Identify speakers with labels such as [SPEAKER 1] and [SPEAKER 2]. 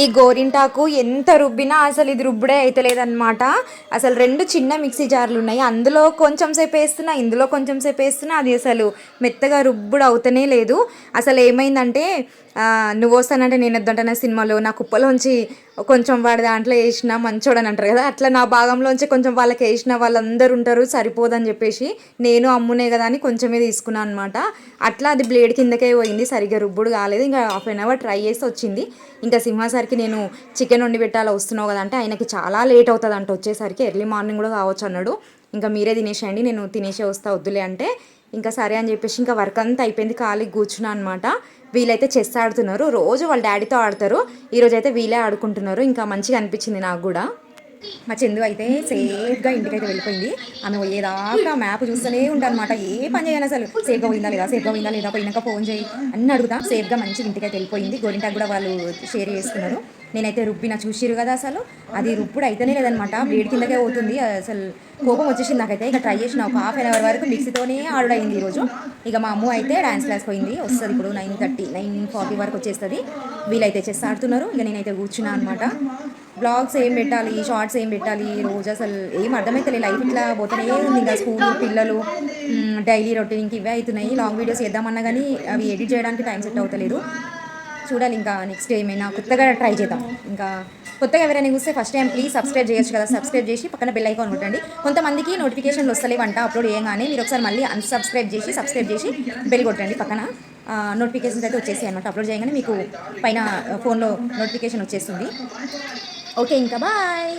[SPEAKER 1] ఈ గోరింటాకు ఎంత రుబ్బినా అసలు ఇది రుబ్బుడే అయితలేదన్నమాట. అసలు 2 చిన్న మిక్సీ జార్లు ఉన్నాయి, అందులో కొంచెం సేపు వేస్తున్నా, ఇందులో కొంచెం సేపు వేస్తున్నా, అది అసలు మెత్తగా రుబ్బుడు అవుతనే లేదు. అసలు ఏమైందంటే నువ్వు వస్తానంటే నేను వద్దంటే సినిమాలో నా కుప్పలోంచి కొంచెం వాడి దాంట్లో వేసిన మంచోడని అంటారు కదా, అట్లా నా భాగంలోంచి కొంచెం వాళ్ళకి వేసిన వాళ్ళందరూ ఉంటారు సరిపోదని చెప్పేసి నేను అమ్మునే కదా అని కొంచెమే తీసుకున్నాను అనమాట. అట్లా అది బ్లేడ్ కిందకే పోయింది, సరిగ్గా రుబ్బుడు కాలేదు. ఇంకా హాఫ్ అన్ అవర్ ట్రై చేసి వచ్చింది. ఇంకా సింహాసరికి నేను చికెన్ వండి పెట్టాలి వస్తున్నావు కదా అంటే ఆయనకి చాలా లేట్ అవుతుంది అంట, వచ్చేసరికి ఎర్లీ మార్నింగ్ కూడా కావచ్చు అన్నాడు. ఇంకా మీరే తినేసేయండి, నేను తినేసే వస్తా వద్దులే అంటే ఇంకా సరే అని చెప్పేసి ఇంకా వర్క్ అంతా అయిపోయింది, ఖాళీ కూర్చున్నా అనమాట. వీళ్ళైతే చెస్ ఆడుతున్నారు, రోజు వాళ్ళ డాడీతో ఆడతారు, ఈరోజు అయితే వీళ్ళే ఆడుకుంటున్నారు. ఇంకా మంచిగా అనిపించింది నాకు కూడా. మా చందు అయితే సేఫ్గా ఇంటికైతే వెళ్ళిపోయింది. ఆమె పోయేదాకా మ్యాప్ చూస్తూనే ఉంటాను అనమాట, ఏ పని చేయను అసలు. సేఫ్గా పోయిందా లేదా, సేఫ్గా పోయిందా లేదా, పోయినాక ఫోన్ చేయి అన్నీ అడుగుతా. సేఫ్గా మంచిగా ఇంటికైతే వెళ్ళిపోయింది. గోరింటాకు కూడా వాళ్ళు షేర్ చేసుకున్నారు. నేనైతే రుబ్బిన చూసిరు కదా, అసలు అది రుప్పుడు అయితేనే లేదనమాట, బ్లేడ్ కిందకే పోతుంది. అసలు కోపం వచ్చేసింది నాకైతే. ఇక ట్రై చేసిన ఒక హాఫ్ అన్ అవర్ వరకు మిక్సీతోనే ఆడుడైంది ఈరోజు. ఇక మా అమ్మ అయితే డ్యాన్స్ క్లాస్ పోయింది, వస్తుంది ఇప్పుడు 9:30 9:40 వరకు వచ్చేస్తుంది. వీళ్ళైతే చెస్ ఆడుతున్నారు, ఇక నేనైతే కూర్చున్నా అనమాట. బ్లాగ్స్ ఏం పెట్టాలి, షార్ట్స్ ఏం పెట్టాలి, రోజు అసలు ఏం అర్థమవుతలే. లైఫ్ ఇట్లా పోతూనే ఉంది. ఇంకా స్కూల్ పిల్లలు డైలీ రొటీన్కి ఇవే అవుతున్నాయి. లాంగ్ వీడియోస్ చేద్దామన్నా కానీ అవి ఎడిట్ చేయడానికి టైం సెట్ అవుతలేదు. చూడాలి ఇంకా నెక్స్ట్ ఏమైనా కొత్తగా ట్రై చేద్దాం. ఇంకా కొత్తగా ఎవరైనా చూస్తే ఫస్ట్ టైం ప్లీజ్ సబ్స్క్రైబ్ చేయొచ్చు కదా, సబ్స్క్రైబ్ చేసి పక్కన బెల్ ఐకాన్ కొట్టండి. కొంతమందికి నోటిఫికేషన్లు వస్తలేవంట అప్లోడ్ చేయగానే, మీరు ఒకసారి మళ్ళీ అన్సబ్స్క్రైబ్ చేసి సబ్స్క్రైబ్ చేసి బెల్ కొట్టండి పక్కన. నోటిఫికేషన్స్ అయితే వచ్చేసాయి అనమాట, అప్లోడ్ చేయగానే మీకు పైన ఫోన్లో నోటిఫికేషన్ వచ్చేస్తుంది. ఓకే ఇంకా బాయ్.